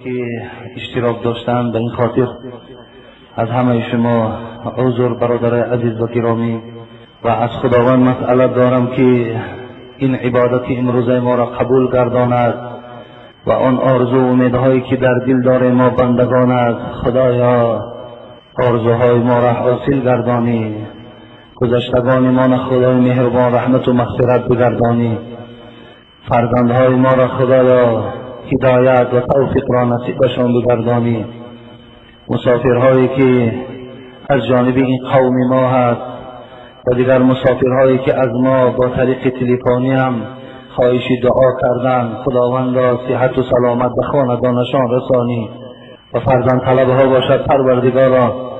که اشتراک داشتن، به این خاطر از همه شما عذر برادر عزیز و گرامی، و از خداوند مسئلت دارم که این عبادت امروزه ما را قبول گرداند و آن آرزو و امیدهایی که در دل داره ما بندگان است، خدایا آرزوهای ما را حاصل گردانی، گذشتگان ما را خدای مهربان رحمت و مغفرت بگردانی، فرزندهای ما را خدایا هدایت و توفیق را نصیبشان بگردانی، مسافرهایی که از جانب این قوم ما هست و دیگر مسافرهایی که از ما با طریق تلفنی هم خواهش دعا کردن، خداوند را صحت و سلامت به خاندانشان رسانی و فرزند طلبها باشد پروردگارا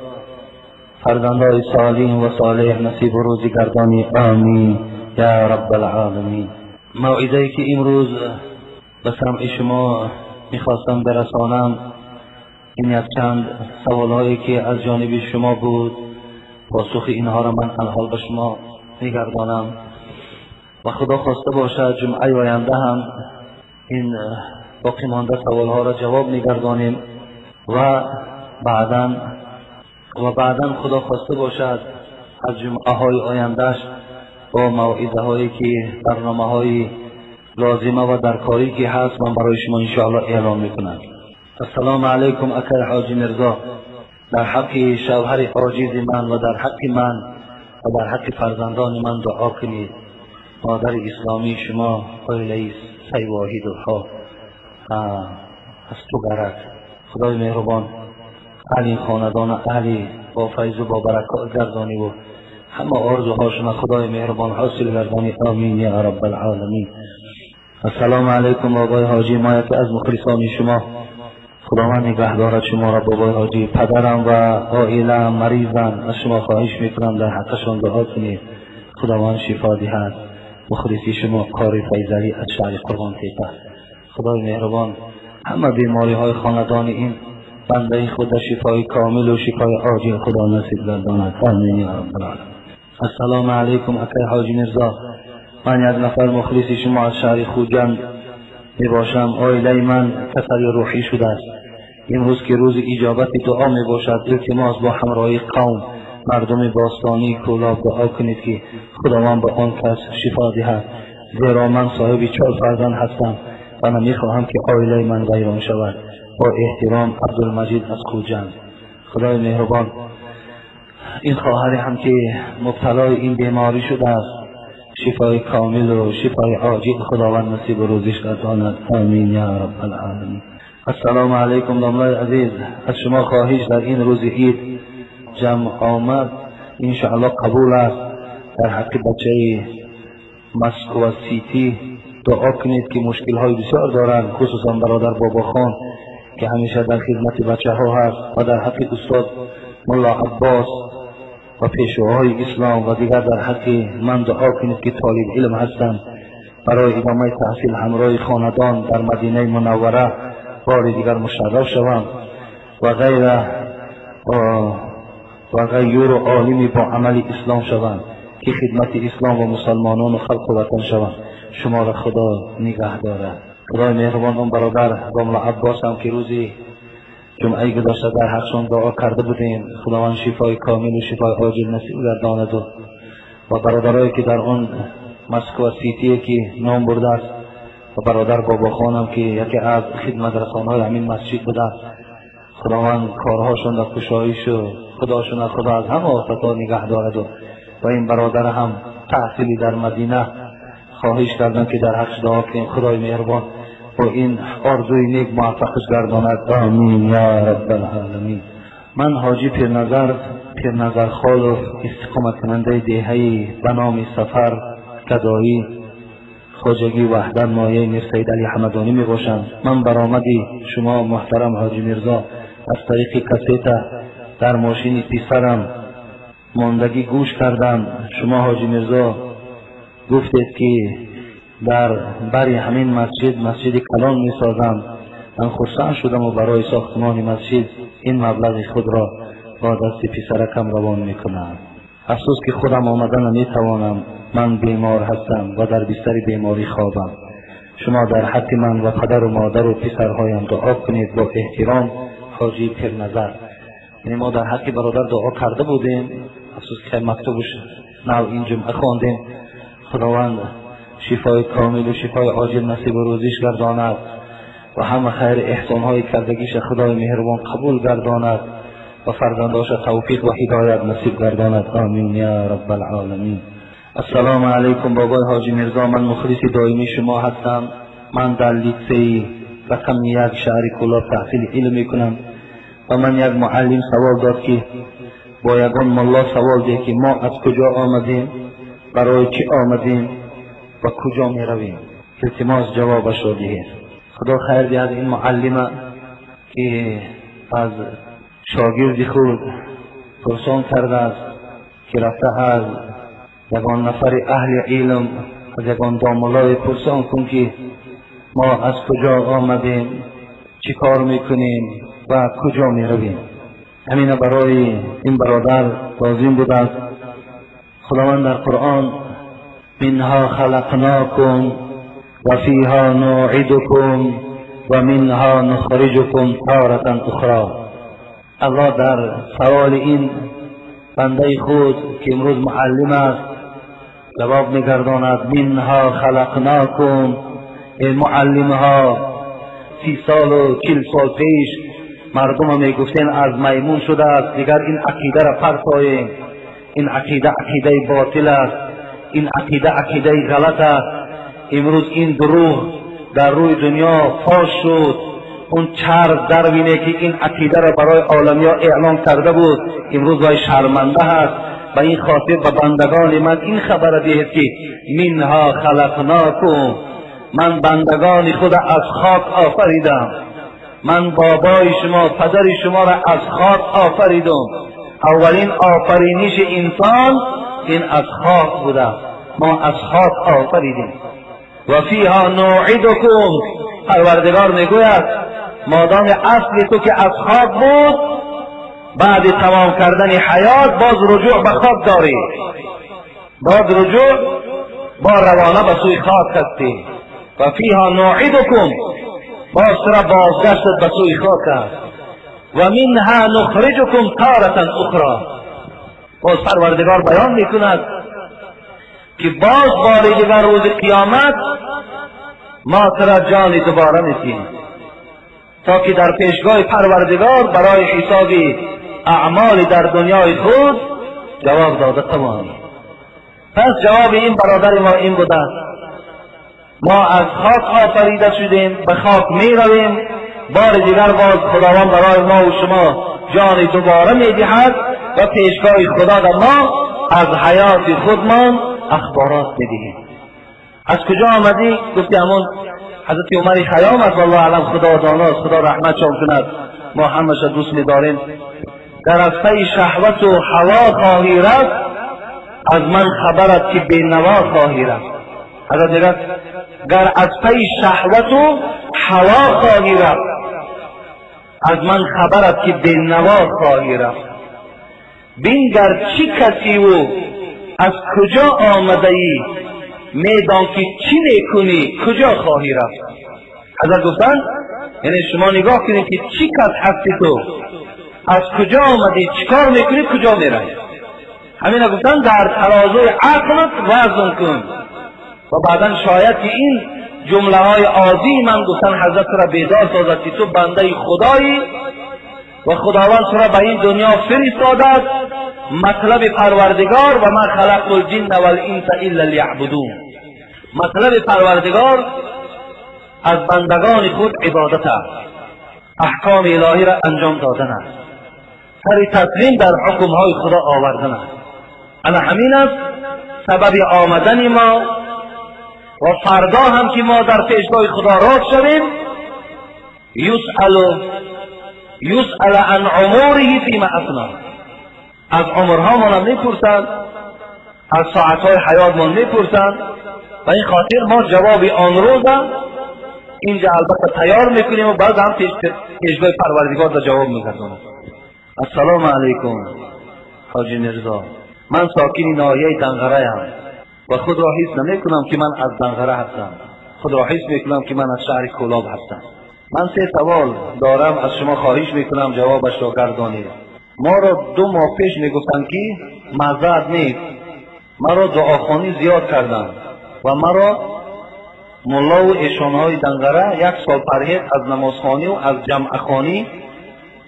فرزندهای صالح و صالح نصیب و روزی گردانی. آمین یا رب العالمین. موعظه‌ای که امروز به سمع شما میخواستم برسانم این یک چند سوالهایی که از جانب شما بود، پاسخ اینها را من الحال به شما میگردانم و خدا خواسته باشد جمعه آینده هم این باقی مانده سوالها را جواب میگردانیم و بعداً خدا خواسته باشد از جمعه های آیندهش با موعظه هایی که برنامه های لازمه و درکاری که هست من برای شما انشاءالله اعلام میکنم. السلام علیکم اکای حاجی مرزا، در حق شوهر عاجز من و در حق من و در حق فرزندان من دعا کنید. مادر اسلامی شما قیله سی واحد الها از تو برک. خدای مهربان اهل خاندان اهل با فیض و با برکات گردانی و همه آرزوهاشون خدای مهربان حاصل گردانی. آمین یا رب العالمین. السلام علیکم آقای حاجی، ما یکی از مخلصان شما، خداوند نگهدارت شما را. بابای حاجی پدرم و عائله‌ام مریضن، از شما خواهش میکنم در حقشان دعا کنید خداوند شفا دهد. مخلصی شما قاری فیضلی از شهر قربان تیپه. خدای مهربان همه بیماری های خاندان این بنده خود شفای کامل و شفای عاجل خدا نصیب گرداند. آمین یا رب العالمین. السلام علیکم اکای حاجی مرزا، من یک نفر مخلص شما از شهر خوجند می باشم. عائله من کسری روحی شده است. امروز که روز اجابت دعا می باشد، التماس با همراهی قوم مردم باستانی کولاب دعا کنید که خداوند به آن کس شفا دهد، زیرا من صاحب 4 فرزند هستم و نمی خواهم که عائله من ویران شود. با احترام عبدالمجید از خوجند. خدای مهربان این خواهر هم که مبتلای این بیماری شده است، شفای کامل و شفای عاجل خداوند نصیب و روزش گرداند. آمین یا رب العالمین. السلام علیکم داملای عزیز، از شما خواهش در این روز عید جمع آمد انشاءالله قبول است. در حق بچه مسکو سیتی دعا کنید که مشکل های بسیار دارند، خصوصا برادر بابا خان که همیشه در خدمت بچه ها هست، و در حق استاد ملا عباس و پیشواهای اسلام و دیگر در حق من دعا کنید که طالب علم هستم، برای ادامه تحصیل همراه خاندان در مدینه منوره بار دیگر مشرف شوم و غیر و عالمی با عمل اسلام شوم که خدمت اسلام و مسلمانان و خلق و وطن شوم. شما را خدا نگه دارد. خدای مهربان اون برادر باملا عباس هم که روزی جمعه گذشته در حقشان دعا کرده بودیم، خداوند شفای کامل و شفای عاجل نصیب گرداند و برادرایی که در اون مسکو سیتی که نام برده است و برادر بابا خانم که یکی از خدمت رسانهای همین مسجد بوده، خداوند کارهاشون در کشایش و خداشون خدا از همه آفتها نگه دارد و این برادر هم تحصیلی در مدینه خواهش کردن که در حقش دعا کنیم خدای مهربان و این آرزوی نیک موفقش گرداند. آمین یا رب العالمین. من حاجی پیرنظر خالف استقامت کننده دهه‌ای به نام سفر گدایی خواجگی وحدت مایه میر سید علی حمدانی می باشم. من برآمد شما محترم حاجی مرزا از طریق کسیت در ماشین پسرم ماندگی گوش کردم. شما حاجی مرزا گفتید که در بری همین مسجد کلان می سازم. من خرسند شدم و برای ساختمان مسجد این مبلغ خود را با دست پسرکم روان می کنم. افسوس که خودم آمدن نمی توانم، من بیمار هستم و در بستر بیماری خوابم. شما در حق من و پدر و مادر و پسرهایم دعا کنید. با احترام حاجی پیرنظر. یعنی ما در حق برادر دعا کرده بودیم، افسوس که مکتوبش نو این جمعه خواندیم. خداوند شفای کامل و شفای عاجل نصیب روزیش گرداند و همه خیر احسانهای کردگیش خدای مهربان قبول گرداند و فرزنداش توفیق و هدایت نصیب گرداند. آمین یا رب العالمین. السلام علیکم بابای حاجی میرزا، من مخلص دائمی شما هستم. من در لیسه رقم 1 شهر کلاه تحصیل علم میکنم و من یک معلم سوال داد که با یگان ملا سوال ده که ما از کجا آمدیم، برای چی آمدیم و کجا می رویم. التماس جوابش را دهید. خدا خیر دهد این معلم که از شاگرد خود پرسان کرده است که رفته از یگان نفر اهل علم، از یگان داملای پرسان کن که ما از کجا آمدیم، چی کار میکنیم و کجا می رویم. همین برای این برادر لازم بود است. خداوند در قرآن منها خلقناکم و فیها نعیدکم و منها نخرجکم تارة اخرى. الله در سوال این بنده خود که امروز معلم است جواب میگرداند منها خلقناکم. این معلم ها 30 سال و 40 سال پیش مردم میگفتن از میمون شده است، دیگر این عقیده را فرساییم، این عقیده باطل است، این عقیده غلط است. امروز این دروغ در روی دنیا فاش شد. اون چرب دروینه که این عقیده را برای عالمیا اعلام کرده بود امروز وای شرمنده است. و این خاطر به بندگان من این خبر دهید که منها خلقناکم، من بندگان خود از خاک آفریدم. من بابای شما پدر شما را از خاک آفریدم. اولین آفرینش انسان این از خاک بوده، ما از خاک آفریدیم. و فیها نعیدکم، پروردگار میگوید مادام اصل تو که از خاک بود، بعد تمام کردن حیات باز رجوع به خاک داری، باز رجوع با روانه به سوی خاک هستی. و فیها نعیدکم، باز سر بازگشت به سوی خاک است. و منها نخرجکم تارة اخرى. باز پروردگار بیان میکند که باز بار دیگر روز قیامت ما سر جان دوباره میتیم تا که در پیشگاه پروردگار برای حساب اعمال در دنیای خود جواب داده توانی. پس جواب این برادر ما این بوده ما از خاک آفریده شدیم، به خاک می رویم. بار دیگر باز خداوند برای ما و شما جان دوباره می دهد و پیشگاه خدا در ما از حیات خودمان اخبارات می دهیم. از کجا آمدی؟ گفتی همون حضرت عمر خیام است، والله علم، خدا داناست، خدا رحمت شان کند، ما همش دوست می داریم. در از پی شهوت و هوا خواهی رفت، از من خبرت که بینوا خواهی رفت. حضرت میگه گر از پی شهوت و هوا خواهی رفت، از من خبرت که بینوا خواهی رفت. بینگر چی کسی و از کجا آمده ای، میدان که چی میکنی کجا خواهی رفت. حضرت گفتن یعنی شما نگاه کنید که چی کس هستی تو، از کجا آمدی، چی کار میکنی، کجا میروی. همین گفتن در ترازوی عقلت وزن کن. و بعدا شاید که این جمله های عادی من گفتن حضرت را بیدار سازد که تو بنده خدایی و خداوند تو را به این دنیا فرستاده. مطلب پروردگار و من خلقت الجن والانس الا لیعبدون، مطلب پروردگار از بندگان خود عبادت است، احکام الهی را انجام دادن است، سر تسلیم در حکمهای خدا آوردن است. انا همین است سبب آمدن ما و فردا هم که ما در پیشگاه خدا راه شویم یسأل عن عمره فیما افنا، از عمرهامان میپرسند، از ساعتهای حیاتمان میپرسند و این خاطر ما جواب آن روز اینجا البته تیار میکنیم و بعد هم پیشگاه پروردگار را جواب میگردونیم. السلام علیکم حاجی میرزا، من ساکن ناحیه دنغره ام و خود را حس نمی کنم که من از دنغره هستم. خود را حس میکنم که من از شهر کولاب هستم. من 3 سوال دارم، از شما خواهش میکنم جوابش را گردانید. ما را 2 ماه پیش میگفتن که مزد نیست، ما را دعاخوانی زیاد کردن و ما را ملا و ایشانهای دنگره 1 سال پرهیز از نمازخوانی و از جمع خوانی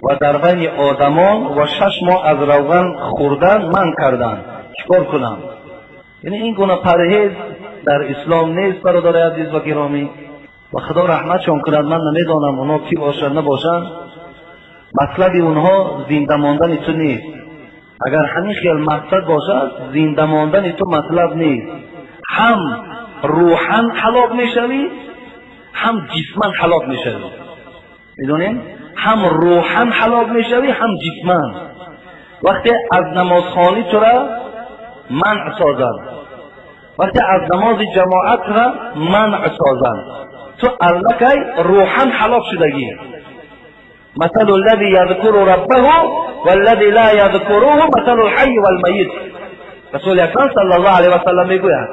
و در بین آدمان و 6 ماه از روغن خوردن من کردن. چیکار کنم؟ یعنی این گونه پرهیز در اسلام نیست برادر عزیز و گرامی، و خدا رحمتشون کند. من نمیدانم اونا کی باشن نباشن، مطلب اونها زنده ماندن تو نیست. اگر همین خیال مقصد باشد زنده ماندن تو مطلب نیست، هم روحاً هلاک میشوی هم جسماً هلاک میشوی. میدونین؟ هم روحاً هلاک میشوی هم جسماً. وقتی از نمازخوانی تو را منع سازند، وقتی از نماز جماعت را منع سازند، تو الکی روحاً هلاک شدگی. مثل الذي يذكر ربه والذي لا يذكره مثل الحي والميت. رسول اکرم صلی الله علیه و سلم میگوید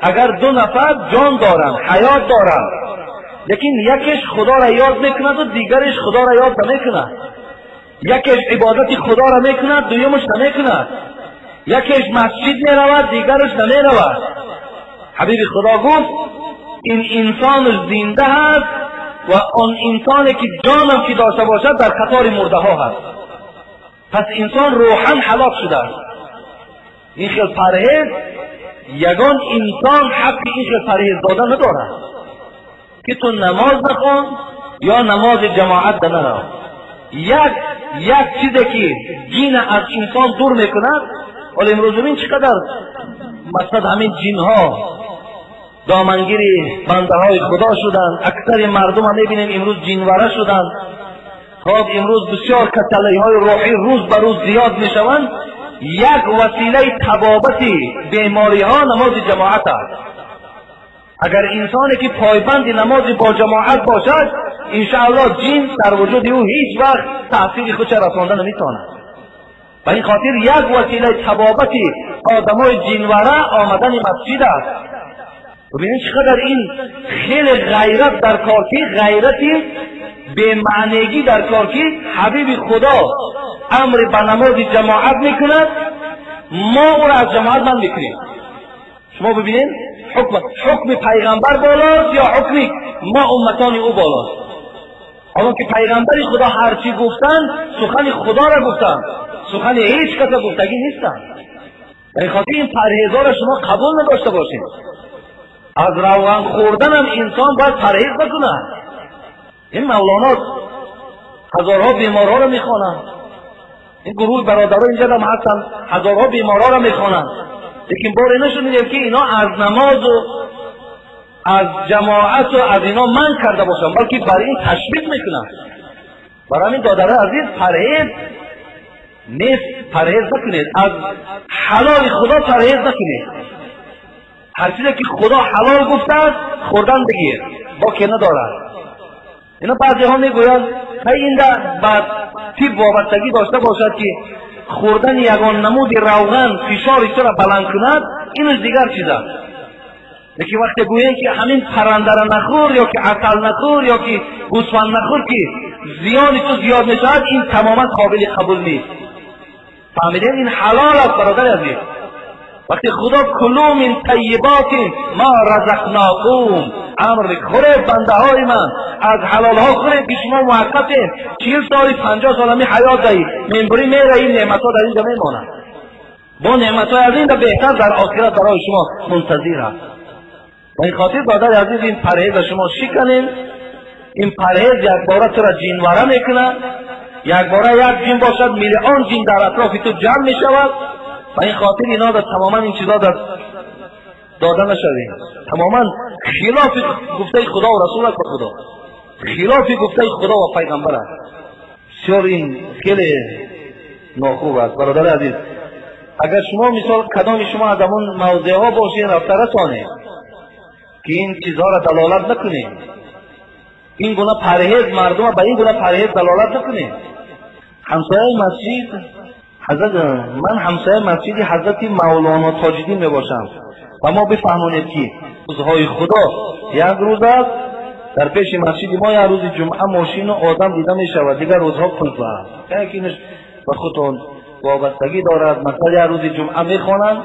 اگر 2 نفر جان دارند، حیات دارند، لیکن یکیش خدا را یاد میکند و دیگرش خدا را یاد نمیکند، یکیش عبادت خدا را میکند دویمش نمیکند، یکیش مسجد میرود دیگرش نمیرود، حبیب خدا گفت این انسان زنده است و آن انسانی که جانم که داشته باشد در قطار مرده ها هست. پس انسان روحاً هلاک شده است. این خیل پرهیز یگان انسان حق این خیل پرهیز دادن ندارد که تو نماز نخوان یا نماز جماعت نرو. یک چیزی که جین از انسان دور میکند. ولی امروز ببین چقدر مثلا همین جین ها دامنگیری بنده های خدا شدن. اکثر مردم هم میبینیم امروز جینوره شدن. خب امروز بسیار کتله های روحی روز به روز زیاد میشوند. یک وسیله تبابتی بیماری ها نماز جماعت است. اگر انسانی که پایبند نماز با جماعت باشد انشاءالله جین در وجود او هیچ وقت تأثیر خودش رساندن نمیتواند. و این خاطر یک وسیله تبابتی آدمای جینوره آمدن مسجد است. ببینید چقدر این خیلی غیرت در کار کی، غیرتی به معنیگی در کار کی. حبیب خدا امر به نماز جماعت میکند، ما او را از جماعت من میکنیم. شما ببینید حکم پیغمبر بالاست یا حکم ما امتان او بالاست؟ حالا که پیغمبری خدا هرچی گفتن سخن خدا را گفتن، سخن هیچ کس گفتگی نیستن. در خاطر این پرهیزا را شما قبول نداشته باشید. از روغن خوردن هم انسان باید پرهیز بکنه. این مولانا هزارها بیمارها را میخوانند، این گروه برادرها اینجا هم هستن هزارها بیمارها را میخوانند، لیکن بار نشونیدیم که اینا از نماز و از جماعت و از اینا من کرده باشن، بلکه برای این تشویق میکنن. برای همین دادره عزیز پرهیز نیست، پرهیز نکنید، از حلال خدا پرهیز نکنید. هر چیزی که خدا حلال گفته است خوردن بگیر، با که ندارد. اینا بعضی ها میگویند این بعد طب وابستگی داشته باشد که خوردن یگان نمود روغن فشار تو را بلند کند، اینش دیگر چیز است. لیکن وقتی گویند که همین پرنده را نخور یا که عسل نخور یا که گوسفند نخور که زیان تو زیاد میشود، این تماما قابل قبول نیست. فهمیدین؟ این حلال است برادر عزیز. وقتی خدا کلوا من طیبات ما رزقناکم امر میکنه بنده های من از حلال ها خورید که شما موقته 40 سال 50 سال می حیات دهید، منبری میره این نعمت ها در اینجا میماند. با نعمت های از این بهتر در آخرت برای شما منتظر است. و این خاطر برادر عزیز این پرهیز شما شکنین. این پرهیز یک باره تو را جینواره میکنه، یک باره یک جین باشد میلیون جین در اطراف تو جمع میشود. و این خاطر اینا در تماما این چیزا در داده نشوید، تماما خلاف گفته خدا و رسول خدا، خلاف گفته خدا و پیغمبر است. بسیار این خیلی ناخوب است برادر عزیز. اگر شما مثال کدام شما از همون موضع ها باشین رفته رسانید که این چیزها را دلالت نکنید، این گونه پرهیز مردم به این گونه پرهیز دلالت نکنید. همسایه مسجد من همسایه مسجد حضرت مولانا تاج‌الدین می باشم. و ما بفهمونید که روزهای خدا یک روز است، در پیش مسجد ما یک روز جمعه ماشین و آدم دیده می شود، دیگر روزها کلفه است. یکیش به خودتون وابستگی دارد، مثلا یک روز جمعه می خوانند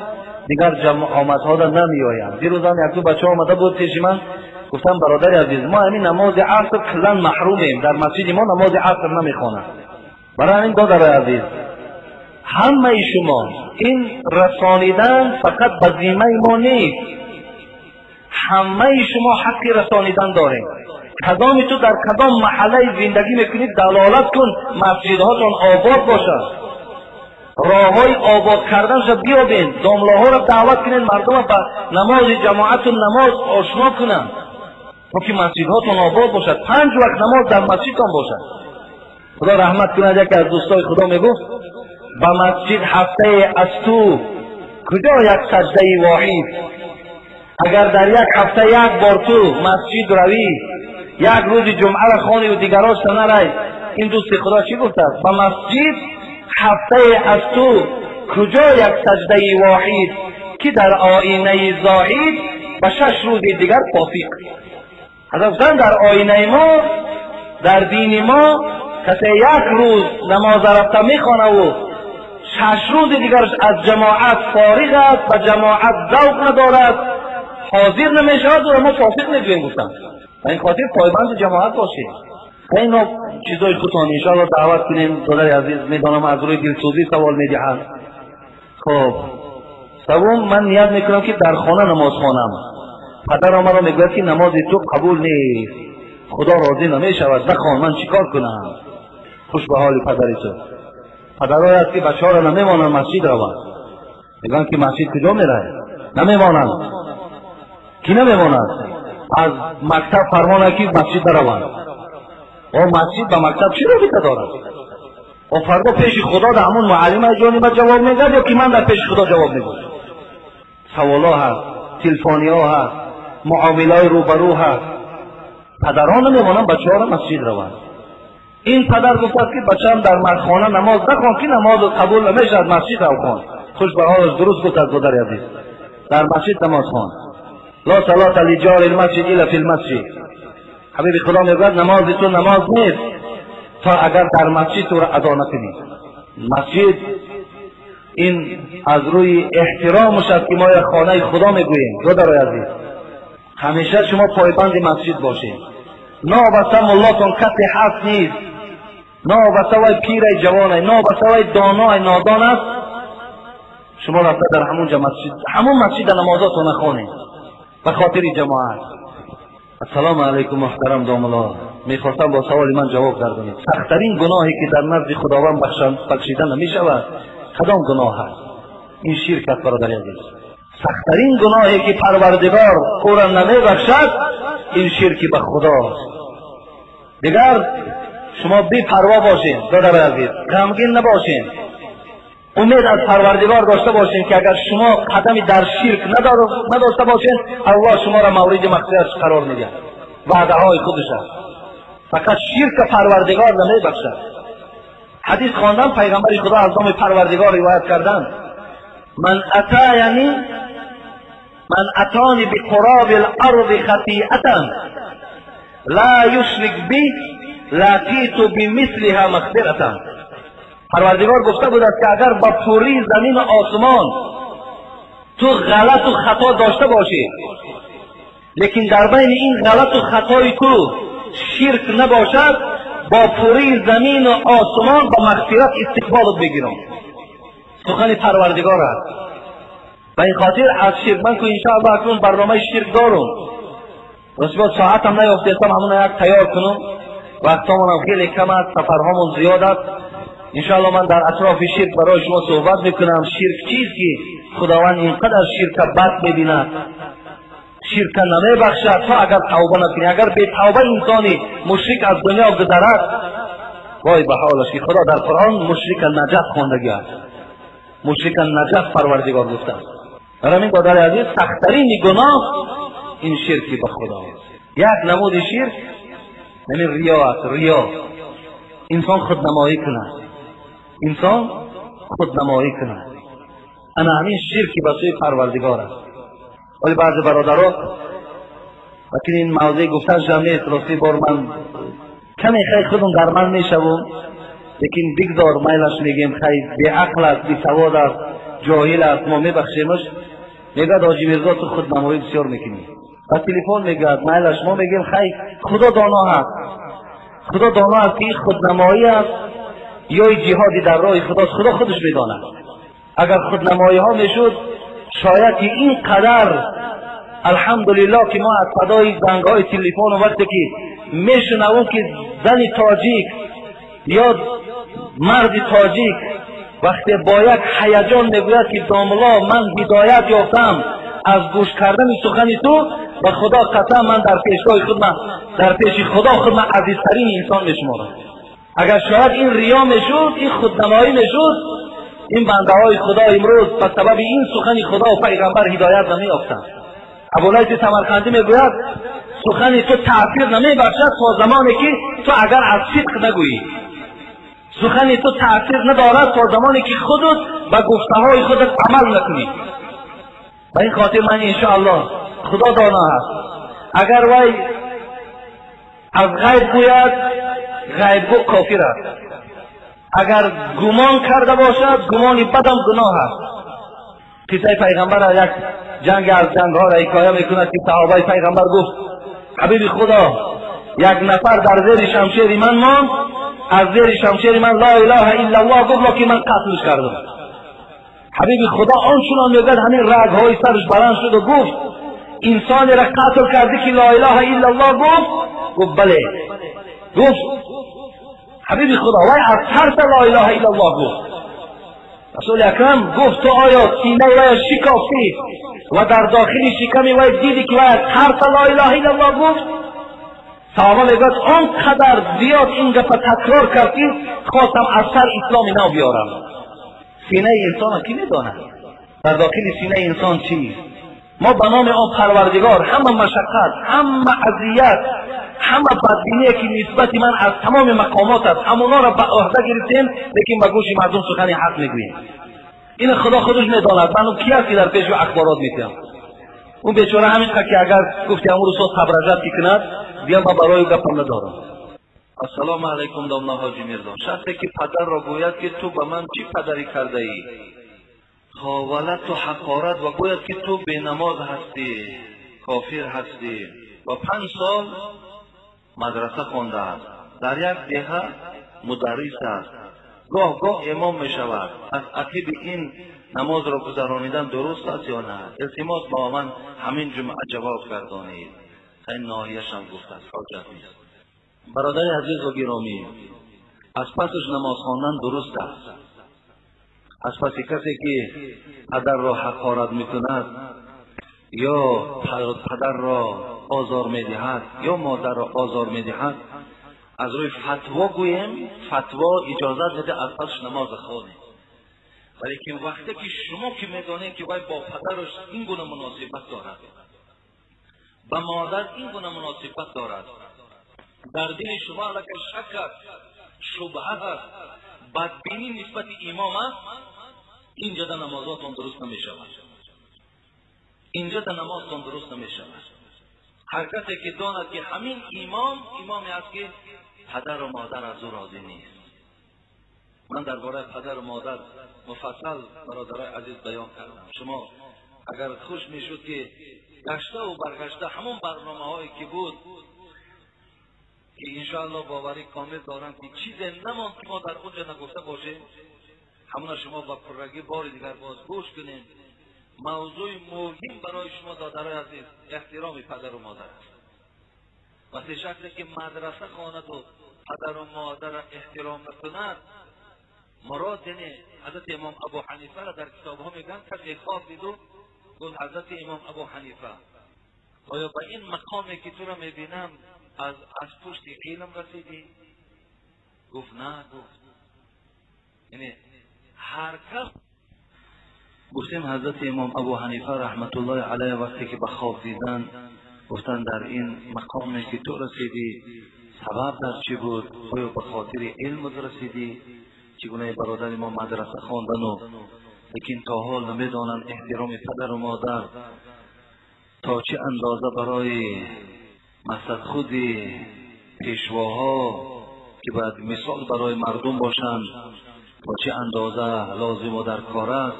دیگر جمع آمدها را نمی آیند. دیروز هم یک دو بچه آمده بود پیش من، گفتم برادر عزیز ما همین نماز عصر کلا محرومیم، در مسجد ما نماز عصر نمی خوانند. برای این برادر عزیز همه شما این رسانیدن فقط به ذمه ما نیست، همه شما حق رسانیدن دارید. کدام تو در کدام محله زندگی میکنید دلالت کن مسجدهاتون آباد باشد، راههای آباد کردنش بیابین، داملاها را دعوت کنید مردم به نماز جماعت و نماز آشنا کنند تا که مسجدهاتون آباد باشد، 5 وقت نماز در مسجدتان باشد. خدا رحمت کند یکی از دوستای خدا میگفت به مسجد هفته از تو کجا یک سجده واحد، اگر در یک هفته یک بار تو مسجد روی یک روز جمعه را خوانی و دیگراش نروی، این دوست خدا چی گفته است؟ به مسجد هفته از تو کجا یک سجده واحد که در آینه زاهد به 6 روز دیگر پافیق. حضرت در آینه ما در دین ما کسی یک روز نماز رفته میخوانه و 6 روز دیگرش از جماعت فارغ است و جماعت ذوق ندارد، حاضر نمیشود و ما فاسق میگوییم. گفتم این خاطر پایبند جماعت باشید. این چیزای خودتان انشاءالله دعوت کنیم. برادر عزیز میدانم از روی دلسوزی سوال میدهند. خب سوم من نیت میکنم که در خانه نماز خوانم. پدرم مرا میگوید که نماز تو قبول نیست، خدا راضی نمیشود، نخوان، من چیکار کنم؟ خوش به حال پدری تو. پدرای است که بچه‌ها را نمیمانند مسجد روند، میگن که مسجد کجا میره؟ نمیمانند. کی نمیماند؟ از مکتب فرمان که مسجد بروند. و مسجد به مکتب چی رابطه دارد؟ و فردا پیش خدا در همون معلم جانب جواب میدهد یا که من در پیش خدا جواب میدم؟ سوالا هست، تلفنی ها هست، معاملای روبرو هست. پدران نمیمانند بچه‌ها را مسجد روند. این پدر گفت که بچه‌ام در خانه نماز نخوان که نماز قبول نمیشد، مسجد رو خوان. خوش به حالش درست گفت از برادر عزیز، در مسجد نماز خوان. لا صلاة لجار المسجد الا فی المسجد. حبیب خدا میگوید نماز تو نماز نیست تا اگر در مسجد تو را ادا نکنی. مسجد این از روی احترامش است که ما یک خانه خدا میگوییم. برادر عزیز همیشه شما پایبند مسجد باشید. نابسته ملاتون کسی هست نیست، نابسته وی پیر جوان، نابسته وی دانا نادان است، شما رفته در همونجا مسجد، همون مسجد نمازاتون نخوانید به خاطر جماعت. السلام علیکم محترم داملا، میخواستم با سوال من جواب دردونید. سخت‌ترین گناهی که در نزد خداوند بخشیده نمیشود کدام گناه است؟ این شرک است برادر عزیز. سخت‌ترین گناهی که پروردگار او را نمیبخشد این شرک به خداست. دیگر شما بی پروا باشین برادر عزیز، غمگین نباشین، امید از پروردگار داشته باشین که اگر شما قدمی در شرک نداشته باشین الله شما را مورد مغفرتش قرار میده. وعده های خودش است. فقط شرک پروردگار نمیبخشد. حدیث خواندم پیغمبر خدا از نام پروردگار روایت کردن من اتانی بقراب الارض خطیئة لا یشرک بی لقیت بمثلها مغفرة. پروردگار گفته بود که اگر با پوری زمین و آسمان تو غلط و خطا داشته باشی لیکن در بین این غلط و خطای تو شرک نباشد، با پوری زمین و آسمان با مغفرت استقبالت بگیرم. سخن پروردگار است. و این خاطر از شرک من که انشاءالله اکنون برنامه شرک دارم، رسول ساعت هم نیافتیستم همون یک تیار کنم، وقتامون هم خیلی کم است، سفرهامون زیاد است. انشاءالله من در اطراف شرک برای شما صحبت میکنم. شرک چیز که خداوند اینقدر شرک بد میبیند، شرک نمیبخشد تا اگر توبه نکنی. اگر به توبه انسانی مشرک از دنیا گذرد وای به حالش که خدا در قرآن مشرک نجات خوانده است. مشرک نجات پروردگار گفته است. همین برادر عزیز سخت‌ترین گناه این شرک به خدا است. یک نمود شرک یعنی ریا است. ریا انسان خودنمایی کند، انسان خودنمایی کند. انا همین شرکی به سوی پروردگار است. ولی بعضی برادرها لیکن این موضوع گفتنش هم نیست. راستی بار من کمی خیلی خودم در من میشوم، لیکن بگذار میلش میگیم خیلی بی عقل است، بی سواد است، جاهل است، ما میبخشیمش. میگه حاجی میرزا تو خودنمایی بسیار میکنی و تلفن میگه میلش، ما میگیم خیلی خدا دانا هست، خدا دانا است که این خودنمایی است یا جهادی در راه خداست، خدا خودش میداند. اگر خودنمایی ها میشد شاید که اینقدر الحمدلله که ما از صدای زنگ های تلفن و وقتی که میشنوم که زن تاجیک یا مرد تاجیک وقتی با یک هیجان میگوید که داملا من هدایت یافتم از گوش کردن سخن تو و خدا قسم من در پیشگاه خود در پیش خدا خود من عزیزترین انسان میشمارم. اگر شاید این ریا میشد، این خودنمایی میشد، این بنده های خدا امروز به سبب این سخن خدا و پیغمبر هدایت نمیافتند. ابوالعز سمرقندی میگوید سخن تو تأثیر نمیبخشد تا زمانی که تو اگر از صدق نگویی، سخن تو تأثیر ندارد تا زمانی که خودت به گفته های خودت عمل نکنی. به این خاطر من انشاءالله خدا دانا هست، اگر وی از غیب گوید غیب گو کافر است، اگر گمان کرده باشد گمان بدم گناه است. قصه پیغمبر یک جنگ از جنگ ها را حکایه میکند که صحابه پیغمبر گفت حبیب خدا یک نفر در زیر شمشیر من ماند، از زیر شمشیر من لا اله الا الله گفت که من قتلش کردم. حبیب خدا آنچنان میگد همین رگ های سرش بلند شد و گفت انسانی را قتل کردی که لا اله الا الله گفت بله. گفت حبیب خدا وای از ترس لا اله الا الله گفت. رسول اکرم گفت تو آیا سینه وای شکافتی و در داخل شکم وای دیدی که وای از ترس لا اله الا الله گفت؟ صحابه میگوید آنقدر زیاد این گپ تکرار کردی خواستم از سر اسلامی نو بیارم. سینه انسان کی میداند در داخل سینه انسان چیست؟ ما به نام آن پروردگار همه مشقت، همه اذیت، همه بدبینی که نسبت من از تمام مقامات است همونا را به عهده گرفتیم، لیکن به گوش مردم سخن حق میگوییم. این خدا خودش میداند. من کی است که در پیش اخبارات میتیم؟ اون بیچاره همین که اگر گفتی امروز صبح تبرجت کند دیگه ما برای گپم ندارم. السلام علیکم دامنا حاجی میرزا. شخصی که پدر را گوید که تو به من چی پدری کرده ای، خاولت و حقارت و گوید که تو بی نماز هستی، کافر هستی و 5 سال مدرسه خونده است، در یک دهه مدرس است، گاه گاه امام می شود، از عقیب این نماز را گذرانیدن درست است یا نه؟ التماس با من همین جمعه جواب گردانید. این ناحیه‌اش هم گفت است، حاجت نیست. برادر عزیز و گرامی، از پسش نماز خواندن درست است. از پس کسی که پدر را حقارت میکند یا پدر را آزار میدهد یا مادر را آزار میدهد، از روی فتوا گویم، فتوا اجازت بده از پسش نماز خونه. ولی که وقتی که شما که میدانید که وای با پدرش این گونه مناسبت دارد، با مادر این گونه مناسبت دارد، در دل شما لکه شک است، شبهه است، بدبینی نسبت امام است، اینجا در نمازاتون درست نمی شود. اینجا در نمازتون درست نمی شود. هر کسی که داند که همین امامی است که پدر و مادر از او راضی نیست. من درباره پدر و مادر مفصل برادرای عزیز بیان کردم. شما اگر خوش میشد که گشته و برگشته همون برنامه هایی که بود که انشاءالله باوری کامل دارم که چیزی نماند که ما در اونجا نگفته باشیم، همون شما با پررگی بار دیگر باز گوش کنیم. موضوع مهم برای شما دادرای عزیز احترام پدر و مادر است. وقتی شخصی که مدرسه خواند و پدر و مادر را احترام نکند، مراد یعنی حضرت امام ابو حنیفه را در کتاب ها میگن کسی خواب دید و گفت حضرت امام ابو حنیفه آیا به این مقامی که تو را میبینم از پشت علم رسیدی؟ گفت نه. گفت یعنی هر کس گفتیم حضرت امام ابو حنیفه رحمت الله علیه وقتی که به خواب دیدن گفتن در این مقامی که تو رسیدی سبب در چی بود؟ آیا به خاطر علم رسیدی؟ چگونه برادر ما مدرسه خواندن و لیکن تا حال نمیدانند احترام پدر و مادر تا چه اندازه برای مثل خود پیشواها که باید مثال برای مردم باشند تا چه اندازه لازم و در کار است.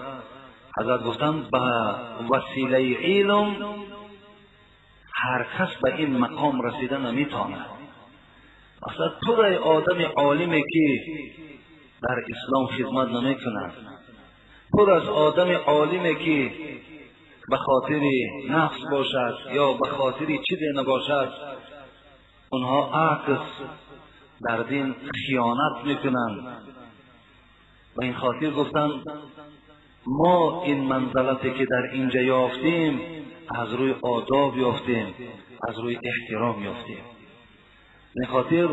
حضرت گفتند به وسیله علم هر کس به این مقام رسیده نمیتواند. اصلا تو رای آدم عالمی که در اسلام خدمت نمیکند، پر از آدم عالمی که به خاطر نفس باشد یا به خاطر چیزی نباشد اونها عکس در دین خیانت میکنند. و این خاطر گفتند ما این منزلتی که در اینجا یافتیم از روی آداب یافتیم، از روی احترام یافتیم. این خاطر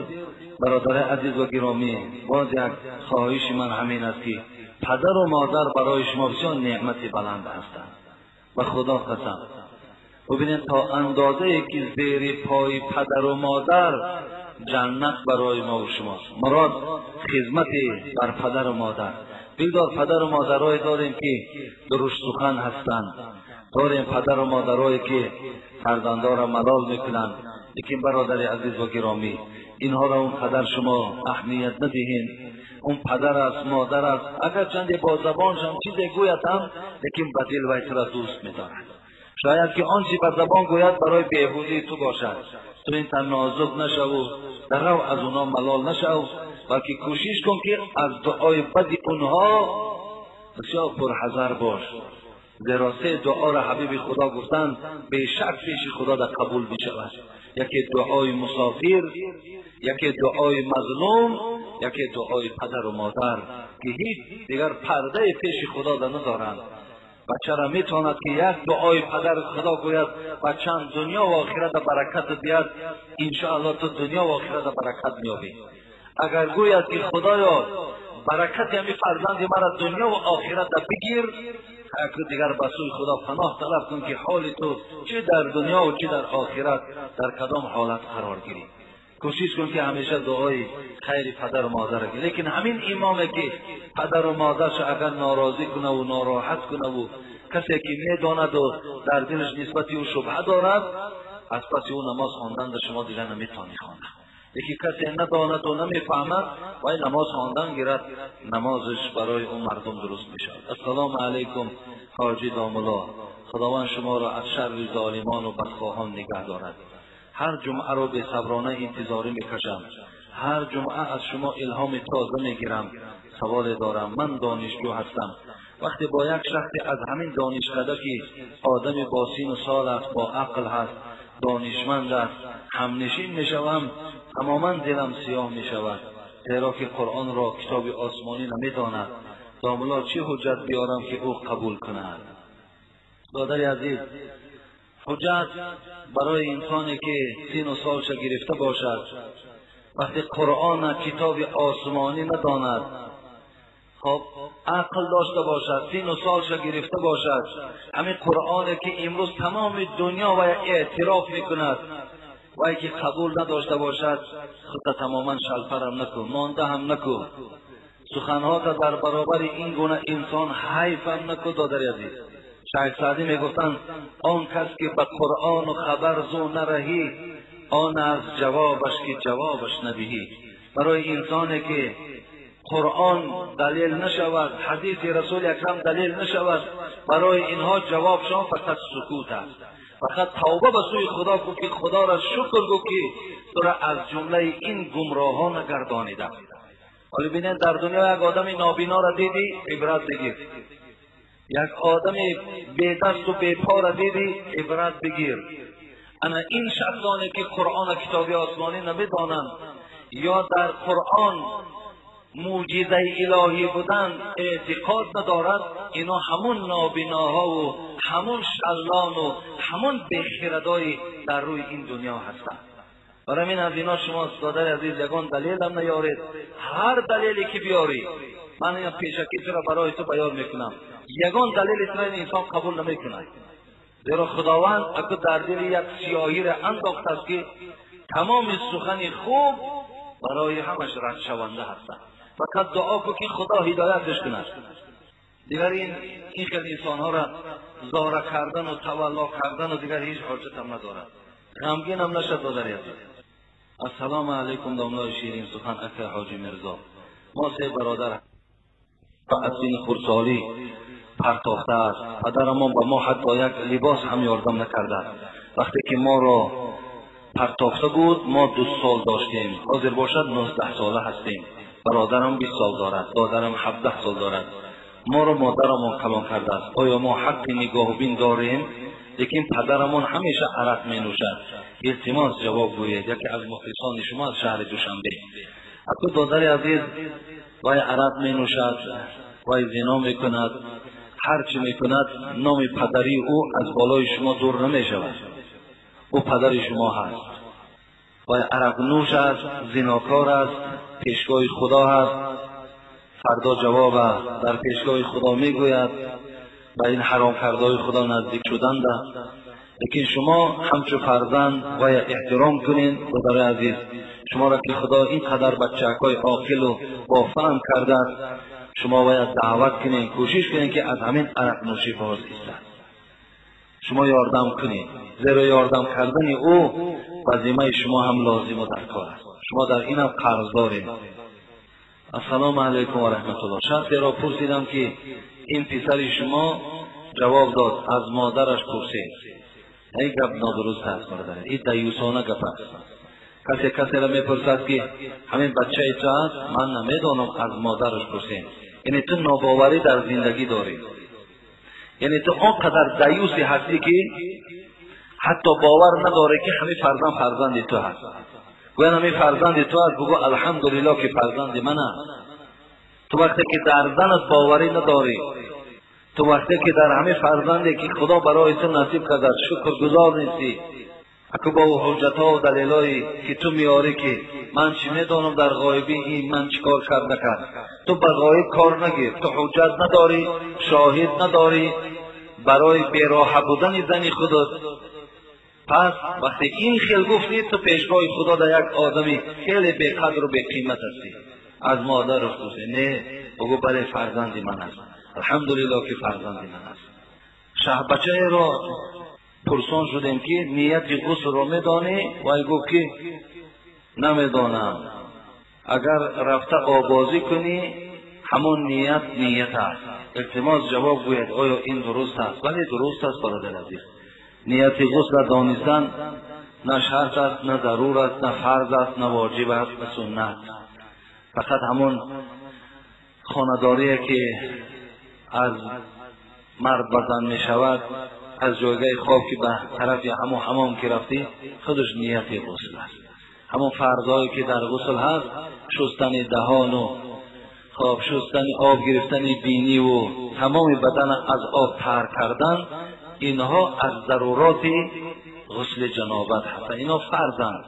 برادر عزیز و گرامی، باز یک خواهش من همین است که پدر و مادر برای شما بسیار نعمت بلند هستند و خدا قسم ببینید تا اندازه که زیر پای پدر و مادر جنت برای ما و شماست. مراد خدمت بر پدر و مادر. بگذار پدر و مادرای داریم که درست سخن هستند، داریم پدر و مادرایی که فرزندان را ملال میکنند، لیکن برادر عزیز و گرامی اینها را اون قدر شما اهمیت ندهین. اون پدر است، مادر است، اگر چندی با زبانشان چیزی گوید هم لیکن به دل و اطلاع دوست می‌دارد. شاید که آنچه به زبان گوید برای بهبودی تو باشد، تو این تن نازک نشو، در رو از اونها ملال نشو، بلکه کوشش کن که از دعای بدی اونها بسیار پرحذر باش. زیرا سه دعا را حبیب خدا گفتند به شک پیش خدا در قبول می شود. یکی دعای مسافر، یکی دعای مظلوم، یکی دعای پدر و مادر که هیچ دیگر پرده پیش خدا در ندارند. بچه را می تواند که یک دعای پدر خدا گوید بچه‌م دنیا و آخرت برکت بیاد، انشاءالله تو دنیا و آخرت برکت میابی. اگر گوید که خدایا برکت همی فرزند مرا دنیا و آخرت بگیر، اگر دیگر به سوی خدا پناه طلب کن که حال تو چه در دنیا و چه در آخرت در کدام حالت قرار گیری. کوشش کن که همیشه دعای خیر پدر و مادر گیر. لیکن همین امامی که پدر و مادرش اگر ناراضی کنه و ناراحت کنه و کسی که میداند و در دلش نسبتی او شبهه دارد، از پس او نماز خواندن در شما دیگر نمیتونی خواند. یکی کسی نداند و نمیفهمد و این نماز خواندن گیرد، نمازش برای اون مردم درست میشود. السلام علیکم حاجی داملا. خداوند شما را از شر ظالمان و بدخواهان نگه دارد. هر جمعه رو به صبرانه انتظاری میکشم. هر جمعه از شما الهام تازه میگیرم. سوال دارم. من دانشجو هستم. وقتی با یک شخص از همین دانشکده که آدم با سین و سال است، با عقل هست، دانشمند است، همنشین میشوم، تماما دلم سیاه میشود، زیرا که قرآن را کتاب آسمانی نمیداند. داملا چه حجت بیارم که او قبول کند؟ برادر عزیز، حجت برای انسانی که سین و سالش گرفته باشد، وقتی قرآن کتاب آسمانی نداند، خب عقل داشته باشد، سین و سالش گرفته باشد، همین قرآنی که امروز تمام دنیا و اعتراف میکند و ای که قبول نداشته باشد، خودت تماما شلپرم نکن، مانده هم نکن، سخنها در برابر این گونه انسان حیف هم نکن. دادر عزیز، شیخ سعدی میگفتند آن کس که به قرآن و خبر زو نرهی، آن از جوابش که جوابش ندهی. برای انسانی که قرآن دلیل نشود، حدیث رسول اکرم دلیل نشود، برای اینها جوابشان فقط سکوت است. فقط توبه به سوی خدا کو که خدا را شکر گو که تو را از جمله این گمراهان نگردانیده. ولی ببینید در دنیا یک آدم نابینا را دیدی، عبرت بگیر. یک آدم بی دست و بی پا را دیدی، عبرت بگیر. انا این شخصانی که قرآن کتاب آسمانی نمیدانند یا در قرآن معجزه الهی بودن اعتقاد ندارد، اینا همون نابیناها و همون شلان و همون بخیردای در روی این دنیا هستند. برای من از اینا شما برادر عزیز یگان دلیل هم نیارید. هر دلیلی که بیاری من این پیشکی را برای تو بیان میکنم، یگان دلیل اتنا این انسان قبول نمیکنه. زیرا خداوند اگر در دل یک سیاهی را انداخت است که تمام سخن خوب برای همش رد شونده هستند. فقط دعا کو که خدا هدایتش کند. دیگر این خیلی انسان ها را زاره کردن و تولا کردن و دیگر هیچ حاجت هم ندارد. غمگین هم نشد برادر عزیز. السلام علیکم دامنای شیرین سخن اکر حاجی مرزا. ما سه برادر از سین خردسالی پرتاخته است. پدرمان به ما حتی یک لباس هم یاردم نکرده. وقتی که ما را پرتاخته بود ما 2 سال داشتیم، حاضر باشد 19 ساله هستیم. برادرم 20 سال دارد، دادرم 17 سال دارد. ما را مادرمان کلان کرده است. آیا ما حق نگاه بین داریم؟ لیکن پدرمان همیشه عرق می نوشد. التماس جواب گویید. یکی از مخلصان شما از شهر دوشنبه. اکو دادر عزیز وای عرق می نوشد، وای زنا می کند، هر چی می کند، نام پدری او از بالای شما دور نمی شود. او پدر شما هست. وای عرق نوش است، زناکار است، پیشگاه خدا هست. فردا جواب در پیشگاه خدا می گوید به این حرام کردهای خدا نزدیک شدند. لیکن شما همچو فرزند وای احترام کنین. برادر عزیز، شما را که خدا اینقدر بچه‌های عاقل و با فهم کرده است، شما باید دعوت کنین، کوشش کنین که از همین عرق نوشی باز ایستد. شما یاردم کنین، زیرا یاردم کردن او وظیفه شما هم لازم و درکار است. شما در این هم قرض دارین. السلام علیکم و رحمت الله. شخصی را پرسیدم که این پسر شما جواب داد از مادرش پرسید. این گپ نادرست است برادر. این دیوسانه گپ است. کسی را میپرسد که همین بچه ای چه است؟ من نمیدانم، از مادرش پرسید. یعنی تو ناباوری در زندگی داری. یعنی تو آنقدر دیوسی هستی که حتی باور نداره که همین فرزند تو هست. گویا همین فرزند تو هست، بگو الحمدلله که فرزند من است. تو وقتی که در زنت باوری نداری، تو وقتی که در همین فرزندی که خدا برای تو نصیب کرده شکرگزار نیستی، اکو با حجت‌ها و دلیلایی که تو میاری که من چی میدانم در غایبی این من چیکار کرده کرد، تو به غایب کار نگیر. تو حجت نداری، شاهد نداری برای بیراه بودن زنی خودت. پس وقتی این خیل گفتی تو پیشگاه خدا در یک آدمی خیلی بی قدر و بی قیمت هستی. از مادر پرسی. نه، بگو برای فرزندی من است. الحمدلله که فرزندی من است. شه بچه را پرسان شدیم که نیت غسل را میدانی؟ و گفت که نمیدانم. اگر رفته آبازی کنی همون نیت است. التماس جواب گوید آیا این درست است؟ ولی درست است برادر عزیز. نیت غسل دانستن نه شرط است، نه ضرور است، نه فرض است، نه واجب است، نه سنت. فقط همون خانه‌داری که از مرد به زن می شود، از جایگاه خواب که به طرف همون حمام که رفتی، خودش نیت غسل است. همون فرضایی که در غسل هست، شستن دهان و خواب شستن، آب گرفتن بینی و تمام بدن از آب تر کردن، اینها از ضرورات غسل جنابت هست. اینا فرضند.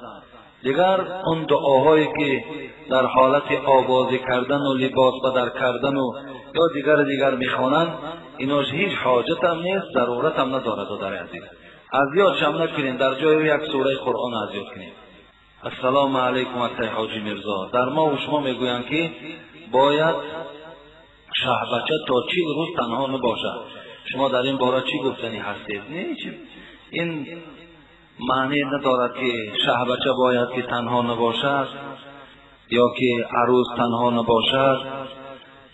دیگر اون دعاهایی که در حالت آبازی کردن و لباس بدر کردن و یا دیگر میخوانند، ایناش هیچ حاجت هم نیست، ضرورت هم ندارد. دادر عزیز، اذیت شم نکنین، در جای یک سوره قرآن اذیت کنین. السلام علیکم اکای حاجی مرزا. در ما و شما میگویند که باید شه بچه تا 40 روز تنها نباشد. شما در این باره چی گفتنی هستید؟ نه، این معنی ندارد که شه بچه باید که تنها نباشد یا که عروس تنها نباشد.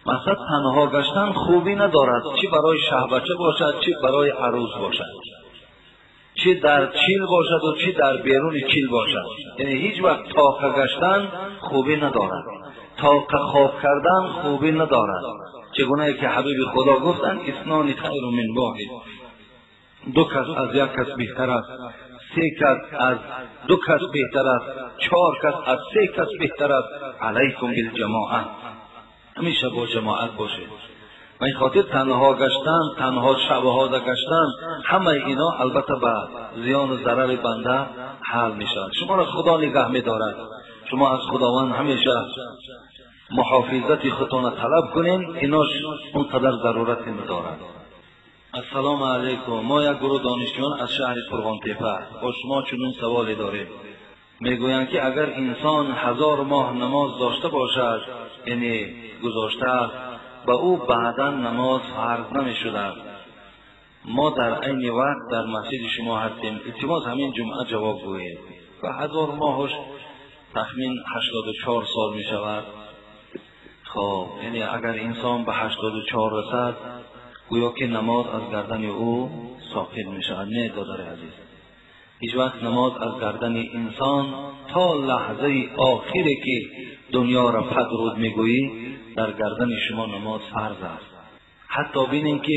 مثلا تنها گشتن خوبی ندارد، چی برای شه بچه باشد چی برای عروس باشد، چی در چیل باشد و چی در بیرون چیل باشد. یعنی هیچ وقت طاقه گشتن خوبی ندارد، طاقه خواب کردن خوبی ندارد. چگونه که حبیب خدا گفتند اثنان خیر من واحد. 2 کس از 1 کس بهتر است، 3 کس از 2 کس بهتر است، 4 کس از 3 کس بهتر است. علیکم بالجماعه، همیشه با جماعت باشید. و این خاطر تنها گشتن، تنها شبها گشتن، همه اینا البته به زیان و ضرر بنده حل می شود. شما را خدا نگه می دارد. شما از خداوند همیشه محافظت خودتان طلب کنین، ایناش اونقدر ضرورت ندارد. السلام علیکم. ما یک گروه دانشجویان از شهر فرغان‌تپه با شما چنین سوالی داریم. میگویند که اگر انسان 1000 ماه نماز داشته باشد، یعنی گذاشته، به او بعدا نماز فرض نمی شده، ما در عین وقت در مسجد شما هستیم، التماس همین جمعه جواب گویید و 1000 ماهش تخمین 84 سال می شود. خب یعنی اگر انسان به 84 رسد گویا که نماز از گردن او ساقط می شود. نه دادر عزیز، هیچ وقت نماز از گردن انسان تا لحظه آخری که دنیا را پدرود می گویی در گردن شما نماز فرض است. حتی بینیم که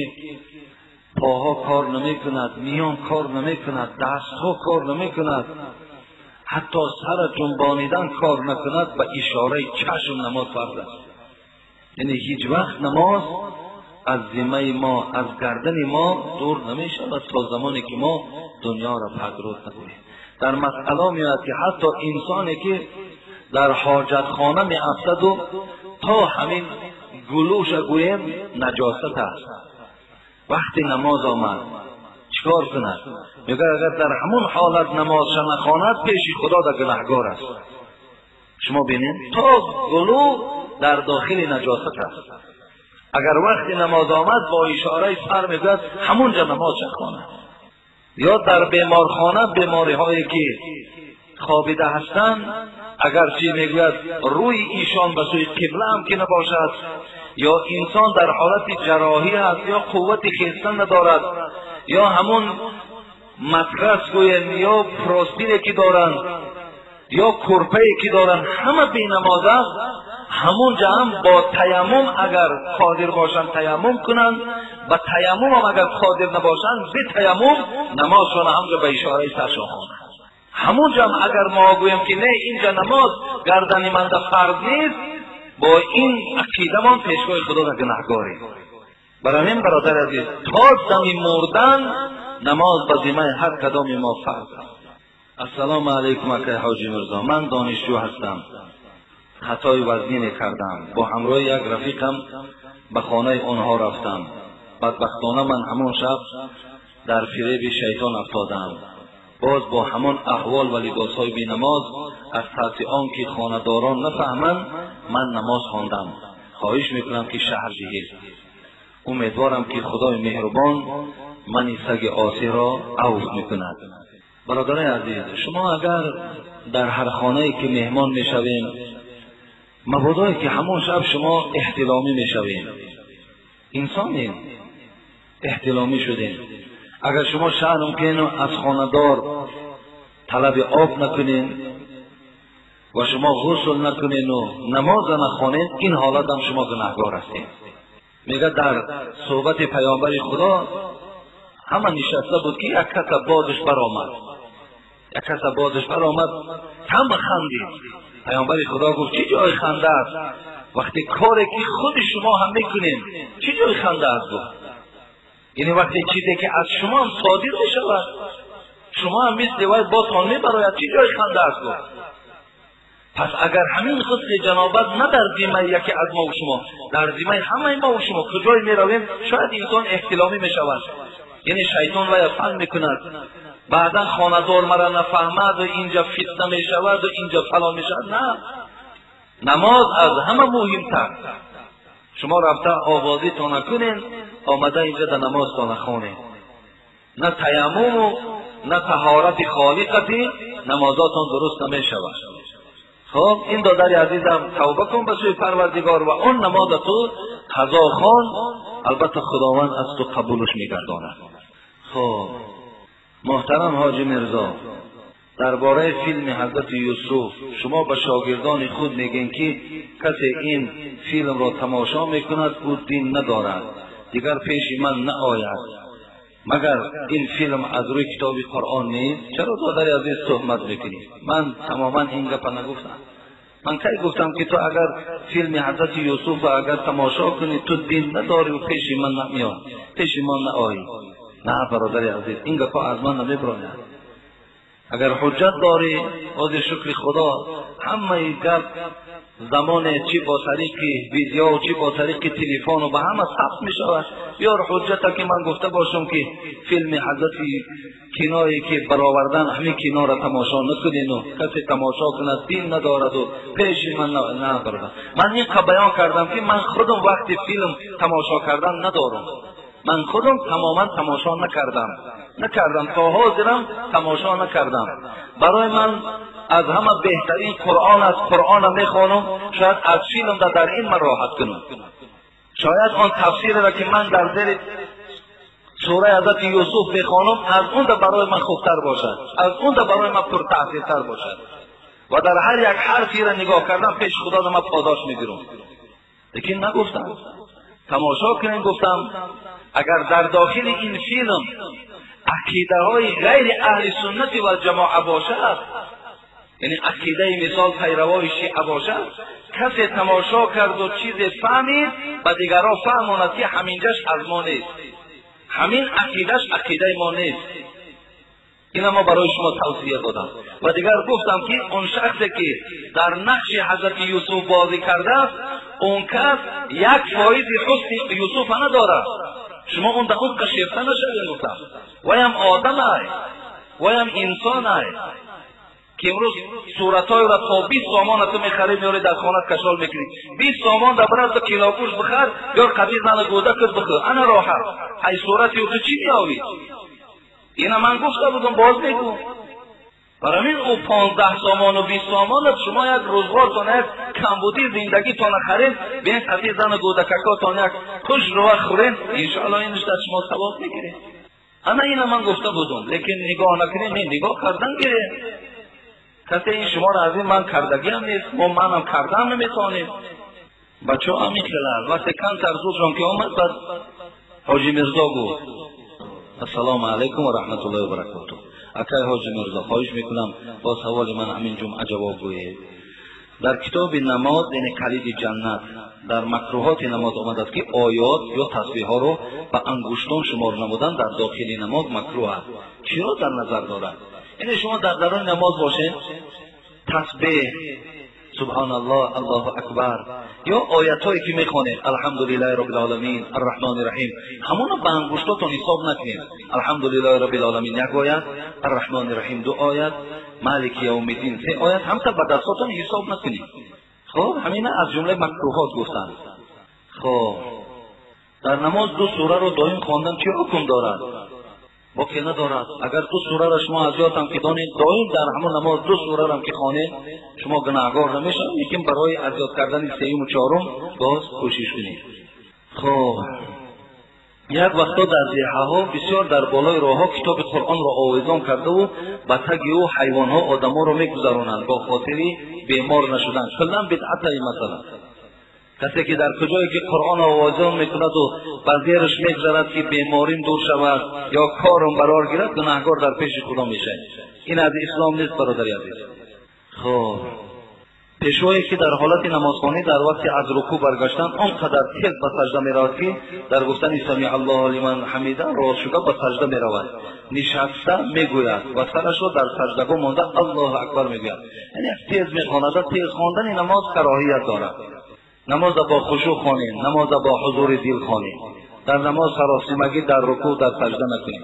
پاها کار نمی کند، میان کار نمی کند، دستها کار نمی کند، حتی سر جنبانیدن کار نکند، به اشاره چشم نماز فرض است. یعنی هیچ وقت نماز از ذمه ما، از گردن ما دور نمی شود تا زمانی که ما دنیا را پدرود نکنیم. در مسئله می آید که حتی انسانی که در حاجتخانه می افتد و تا همین گلوش گویم نجاست است، وقتی نماز آمد چیکار کند؟ میگه اگر در همون حالت نماز نخواند پیش خدا در گناهگار است. شما بینید تا گلو در داخل نجاست است. اگر وقتی نماز آمد با اشاره سر میگوید همونجا نماز خواند. یا در بیمارخانه بیماری هایی که خوابیده هستند، اگر چی میگوید روی ایشان به سوی قبله هم که نباشد، یا انسان در حالت جراحی است یا قوت خیستن ندارد، یا همون مترس گویم یا پروستینی که دارند یا کرپه‌ای که دارند همه بی نماز است، همونجا هم با تیمم اگر قادر باشند تیمم کنند، با تیمم هم اگر قادر نباشند به تیمم نمازشان همونجا به اشاره سرشان خوانند. همونجا هم اگر ما گویم که نه اینجا نماز گردن من فرض نیست، با این عقیده ما پیشگاه خدا را گناهگاریم. برای همین برادر عزیز تا دم مردن نماز به ذمه هر کدام ما فرض است. السلام علیکم اکای حاجی مرزا، من دانشجو هستم، خطای وزنی کردم، با همراه یک رفیقم به خانه آنها رفتم. بدبختانه من همون شب در فریب شیطان افتادم. باز با همون احوال و لباسهای بی نماز از ترس آنکه خانه‌داران نفهمند من نماز خواندم. خواهش میکنم که شهر جهیز. امیدوارم که خدای مهربان من سگ عاصی را عفو میکند. برادران عزیز، شما اگر در هر خانه‌ای که مهمان میشویم، مبادا که همون شب شما احتلامی میشویم، انسانیم، احتلامی شدیم. اگر شما شأن کنین از خانه‌دار طلب آب نکنین و شما غسل نکنین و نماز نخوانین، این حالت هم شما گناهگار هستین. میگه در صحبت پیامبر خدا همه نشسته بود که یک کس بادش برآمد، همه خندید. پیامبر خدا گفت چه جای خنده است؟ وقتی کاری که خود شما هم میکنین چه جای خنده است؟ گفت یعنی وقتی چیزی که از شما هم صادر میشود شما هم مثل وای باتان میبراید، چه جای خنده است؟ گفت پس اگر همین غسل جنابت نه در ذمه یکی از ما و شما، در ذمه همه ما و شما کجای میرویم شاید انسان احتلامی میشود. یعنی شیطان وای فهم میکند، بعدا خانه‌دار مرا نفهمد و اینجا فتنه میشود و اینجا فلان میشود. نه، نماز از همه مهمتر. شما رفته آوازی تا نکنین، آمده اینجا در نماز تا نخوانین، نه تیمم و نه طهارت خالقتی، نمازاتون درست نمیشود. خب این دادر عزیزم توبه کن به سوی پروردگار و اون نماز تو قضا خوان، البته خداوند از تو قبولش میگرداند. خب محترم حاجی مرزا، درباره فیلم حضرت یوسف شما به شاگردان خود میگین که کسی این فیلم را تماشا میکند او دین ندارد، دیگر پیش من نآید مگر این فیلم از روی کتاب قرآن نیست. چرا دادر عزیز تهمت میکنی؟ من تماما این گپ نگفتم. من کی گفتم که تو اگر فیلم حضرت یوسف اگر تماشا کنی تو دین نداری و پیش من نمیای، پیش من نآیی؟ نه برادر عزیز، این گپ از من نمیبراند. اگر حجت داری از شکر خدا، همه گپ زمان چی با طریق ویدیو و چی با طریق تلفن و به همه ثبت می شود. بیار حجت که من گفته باشم که فیلم حضرت کینایی که برآوردن همین کینا را تماشا نکنین و کسی تماشا کند دین ندارد و پیش من نبرد. من این بیان کردم که من خودم وقتی فیلم تماشا کردن ندارم. من خودم تماما تماشا نکردم تا حاضرم تماشا نکردم. برای من از همه بهترین قرآن از قرآن میخوانم، شاید از فیلم در این من راحت کنم. شاید آن تفسیر را که من در زیر سوره حضرت یوسف بخوانم از اون برای من خوبتر باشد، از اون برای من پرتاثیرتر باشد و در هر یک حرفی را نگاه کردم پیش خدا من پاداش میگیرم. لیکن نگفتم، تماشا کنین. گفتم اگر در داخل این فیلم عقیده های غیر اهل سنت و جماعت باشد، یعنی عقیده مثال پیروای شیعه باشد، کسی تماشا کرد و چیزی فهمید و دیگران فهموند که همینجاش از ما نیست، همین عقیدهش عقیده ما نیست. اینا ما برای شما توصیه دادم. و دیگر گفتم که اون شخصی که در نقش حضرت یوسف بازی کرده، اون کس یک فایز حسن یوسف نداره. شما اون در اون کشیفته نشوید. گفتم ویم آدم های ویم انسان های که امروز صورتهای را تا 20 سامان تو میخری میاری در خانت کشال میکنی، 20 سامان در برای تو کیلاگوش بخر یا قبیل زن گوده کد بخر، انا راحت ای صورتی تو چی میاوی؟ اینا من گفته بودم باز میگو. برای او 15 سامان و 20 سامان شما یک روزگارتان یک کمبودی زندگی تان خرید بین قبیل زن گوده ککاتان یک خوش رو خورین، انشاءالله اینش در شما ثواب میگیره. انا اینا من گفته بودم، لیکن نگاه نکنیم. نگاه کردن که کسی این شما را از این من کردگی هم نیست، ما منم کردن نمیتونیم. بچه ها همی خلال وقتی کن ترزوشان که آمد بعد حاجی مرزا گفت السلام علیکم و رحمت الله و برکاته. اکای حاجی مرزا خواهش میکنم با سوال من همین جمعه جواب گویید. در کتاب نماز یعنی کلید جنت در مکروهات نماز آمده است که آیات یا تسبیح ها رو با انگشتان شمار نمودن در داخل نماز مکروه است. چرا در نظر دارد؟ یعنی شما در درون نماز باشین تسبیح سبحان الله الله اکبر یا آیت هایی که میخوانید الحمدلله رب العالمین الرحمن الرحیم همون با انگشتاتون حساب نکنید. الحمدلله رب العالمین یک آیت، الرحمن الرحیم 2 آیت، مالک یوم الدین 3 آیت، همتا با دستاتون حساب نکنید. خب همین از جمله مکروهات گفتن. خب در نماز 2 سوره رو دائم خواندن چه حکم دارد؟ باقی ندارد. اگر 2 سوره را شما از یادتان که دانید دائم در همون نماز 2 سوره را که خوانید شما گناهگار نمیشید، لیکن برای از یاد کردن 3 و 4 باز کوشش کنید. خب یک وقتا در ضیحه ها بسیار در بالای راه ها کتاب قرآن را آویزان کرده و به تگ او حیوان ها آدم ها را میگذرانند با خاطری بیمار نشدن. کلا بدعت مثلا کسی که در کجایی که قرآن آوازان میکند و بزیرش میگذرد که بیماریم دور شود یا کارم برار گیرد گناهگار در پیش خدا میشه. این از اسلام نیست برادری عزیز. خب پیشوایی که در حالت نمازخوانی در وقت از رکوع برگشتن آنقدر تیز به سجده میرود که در گفتن سمیع الله لمن حمیده راست شده به سجده میرود، نشسته میگوید و سرش رو در سجدگاه مانده الله اکبر میگوید. یعنی تیز میخواند. تیز خواندن نماز کراهیت دارد. نماز با خشوع خوانید، نماز با حضور دل خوانید. در نماز سراسیمگی در رکوع در سجده نکنید.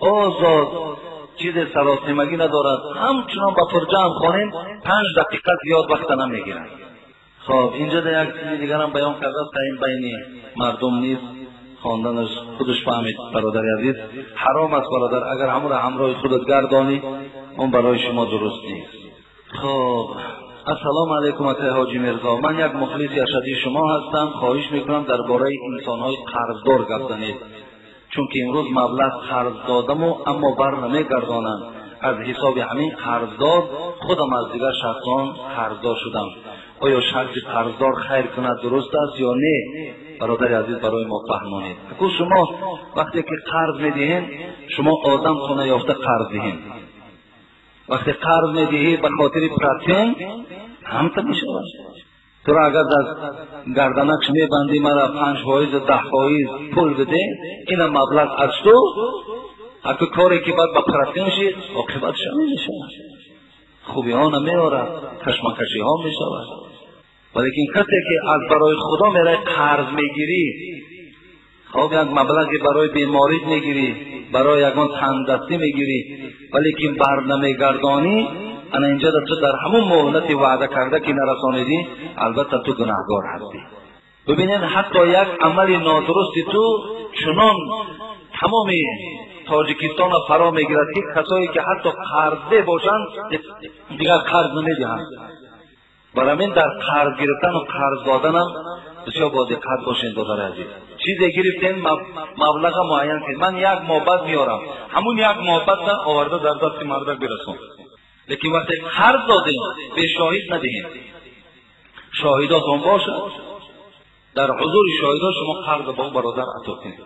آزاد چیز سراسیمگی ندارد. همچنان با پرجمع خوانید 5 دقیقه زیاد وقت نمیگیرد. خب اینجا در یک چیز دیگر هم بیان کرده است این بین مردم نیست خواندنش خودش فهمید برادر عزیز حرام است برادر. اگر همون همراه خودت گردانی اون برای شما درست نیست. خب السلام علیکم آقای حاجی مرزا، من یک مخلص ارشدی شما هستم. خواهش میکنم درباره انسان‌های قرضدار گپ زنید، چون که امروز مبلغ قرض دادم و اما بر نمیگردانم. از حساب همین قرضدار خودم از دیگر شخصان قرضدار شدم. آیا شخص قرضدار خیر کند درست است یا نه؟ برادر عزیز برای ما فهمانید. اگه شما وقتی که قرض میدهین شما آدم خونه یافته قرض دهین. وقتی قرض میدهی به خاطر پراتین هم تا میشود. تو را اگر از گردنکش میبندی مرا 5% 10% پول بده، این مبلغ از تو اگه کاری که باید با پراتین شید عاقبت شمی میشود، خوبی ها نمیارد، کشمکشی ها میشود. ولیکن کسی که از برای خدا میره قرض میگیری، خب یک مبلغی برای بیماری میگیری، برای یگان تندرستی میگیری، ولیکن بر نمیگردانی، انا اینجا تو در همون مهلت وعده کرده که نرسانیدی البته تو گناهگار هستی. ببینید حتی یک عمل نادرستی تو چنان تمام تاجیکستان را فرا میگیرد که کسایی که حتی قرضه باشند دیگر قرض نمیدهند. برای من در قرض گرفتن و قرض دادن هم بسیار با دقت باشین برادر عزیز. چیزی گرفتین مبلغ معین که من یک محبت میارم، همون یک محبت را آورده در دست مردک برسون. لیکن وقتی قرض دادیم به شاهد ندهیم، شاهداتون باشه، در حضور شاهدان شما قرض با برادر عطا کنید.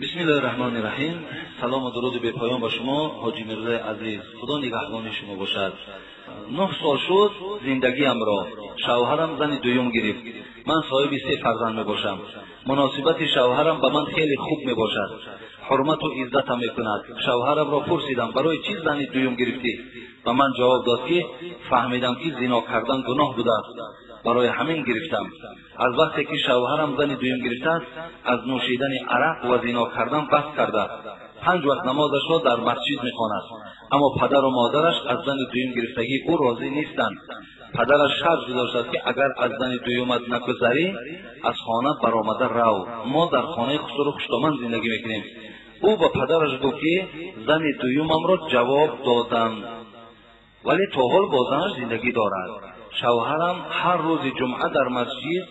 بسم الله الرحمن الرحیم. سلام و درود به پایان با شما حاجی مرزا عزیز، خدا نگهبان شما باشد. 9 سال شد زندگیم را شوهرم زن دوم گرفت. من صاحب 3 فرزند می باشم. مناسبت شوهرم به من خیلی خوب می باشد، حرمت و عزتم می کند. شوهرم را پرسیدم برای چی زن دوم گرفتی؟ و من جواب داد که فهمیدم که زنا کردن گناه بوده است، برای همین گرفتم. از وقتی که شوهرم زن دوم گرفته از نوشیدن عرق و زنا کردن بس کرده. 5 وقت نمازش را در مسجد میخواند، اما پدر و مادرش از زن دوم گرفتگی او راضی نیستند. پدرش شرط گذاشته که اگر از زن دومت نگذری از خانه برآمده رو، ما در خانه خسرو خوشتامن زندگی میکنیم. او با پدرش گفت که زن دومم را جواب دادم ولی تا حال با زنش زندگی دارد. شوهرم هر روز جمعه در مسجد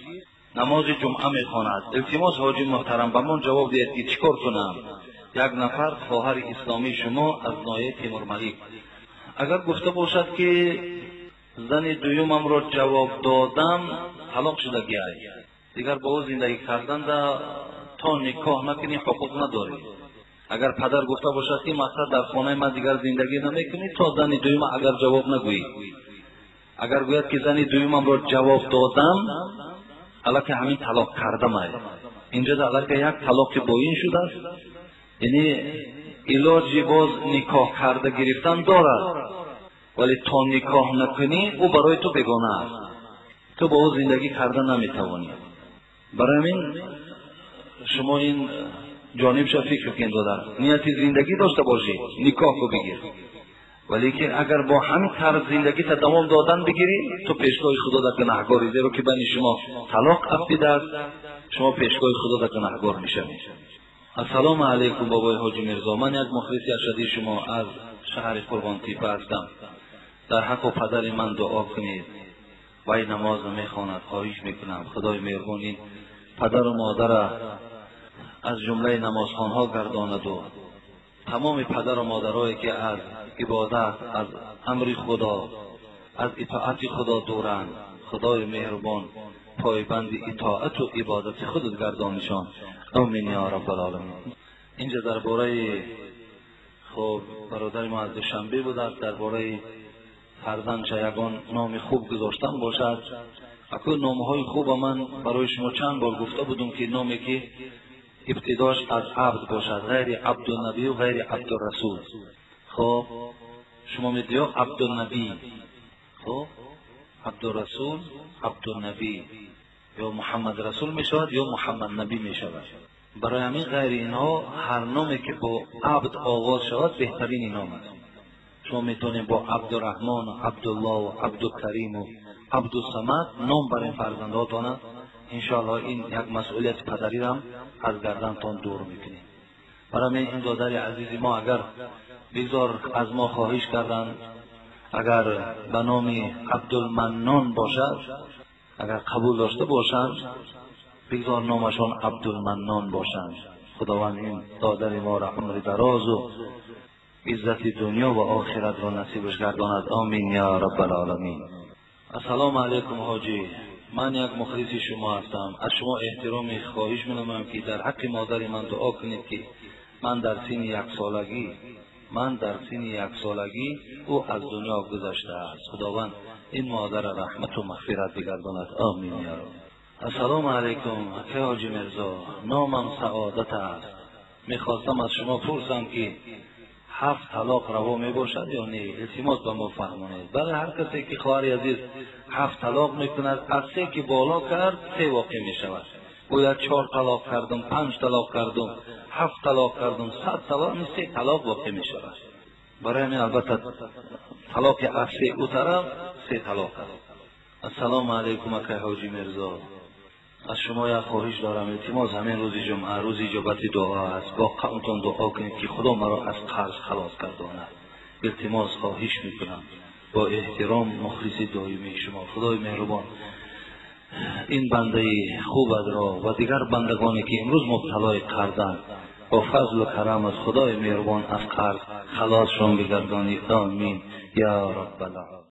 نماز جمعه میخواند. التماس حاجی محترم به من جواب دهید که چیکار کنم؟ یک نفر خواهر اسلامی شما از ناحیه تیمور ملک. اگر گفته باشد که زن دومم را جواب دادم طلاق شدگی است، دیگر با او زندگی کردن تا نکاح نکنی حقوق نداری. اگر پدر گفته باشد که مقصد در خانه من دیگر زندگی نمیکنی تا زن دوم اگر جواب نگویی، اگر گوید که زن دومم را جواب دادم البته همین طلاق کردم است. اینجا در یک طلاق باین شده است، یعنی علاج باز نکاح کرده گرفتن دارد، ولی تا نکاح نکنی او برای تو بیگانه است، تو با او زندگی کردن نمیتوانی. برای من شما این جانبش فکر کن دادن، نیت زندگی داشته باشی نکاح کو بگیر، ولی که اگر با همین طرز زندگی تا دوام دادن بگیری تو پیشگاه خدا در گناهکاری، زیرا که بین شما طلاق افتیده است، شما پیشگاه خدا در گناهکار میشوید. السلام علیکم بابای حاجی مرزا، من یک مخلص ارشدی شما از شهر قربان تیپه هستم. در حق و پدر من دعا کنید، وی نماز میخواند. خواهش میکنم خدای مهربان این پدر و مادر از جمله نمازخوانها گرداند و تمام پدر و مادرایی که از عبادت از امر خدا از اطاعت خدا دورند، خدای مهربان پایبند اطاعت و عبادت خودت گردانشان. آمین یا رب العالمین. اینجا درباره خب برادر ما از دوشنبه بود است، درباره فرزند یگان نام خوب گذاشتن باشد. اکو نامهای خوب من برای شما چند بار گفته بودم که نامی که ابتداش از عبد باشد، غیر عبدالنبی و غیر عبدالرسول. خب شما میدید عبدالنبی، خب عبدالرسول، عبدالنبی، یا محمد رسول میشود یا محمد نبی میشود. برای همین غیر اینها هر نامی که با عبد آغاز شود بهترین این نام است. شما میتونید با عبدالرحمن و عبدالله و عبدالکریم و عبدالصمد نام برای فرزنداتان، انشاءالله این یک مسئولیت پدری را از گردنتان دور میکنید. برای این دادر عزیز ما اگر بگذار از ما خواهش کردند اگر به نام عبدالمنان باشد، اگر قبول داشته باشند بگذار نامشان عبدالمنان باشند. خداوند این دادر ما را عمر دراز و عزت دنیا و آخرت را نصیبش گرداند. آمین یا رب العالمین. السلام علیکم حاجی، من یک مخلص شما هستم. از شما احترامی خواهش می‌نمایم که در حق مادر من دعا کنید که من در سن 1 سالگی او از دنیا گذشته است. خداوند این مادر رحمت و مغفرت بگرداند. آمین یا رب. السلام علیکم اکه حاجی مرزا، نامم سعادت است. میخواستم از شما پرسم که 7 طلاق روا می باشد یا نه؟ التماس به ما فرمایید. برای هر کسی که خواهر عزیز 7 طلاق میکند، از 3 که بالا کرد 3 واقع می شود. گوید 4 طلاق کردم، 5 طلاق کردم، 7 طلاق کردم، 100 طلاق، این 3 طلاق واقع می شود. برای همین البته طلاق از 3 او طرف 3 طلاق است. السلام علیکم اکه حاجی مرزا، از شما یک خواهش دارم، التماس همین روز جمعه روز اجابت دعا است. با قلبتون دعا کنید که خدا مرا از قرض خلاص گرداند. التماس خواهش میکنم با احترام مخلص دائمی شما. خدای مهربان این بنده خوبت را و دیگر بندگانی که امروز مبتلای قرضند با فضل و کرم از خدای مهربان از قرض خلاصشان بگردانید. آمین یا رب العالمین.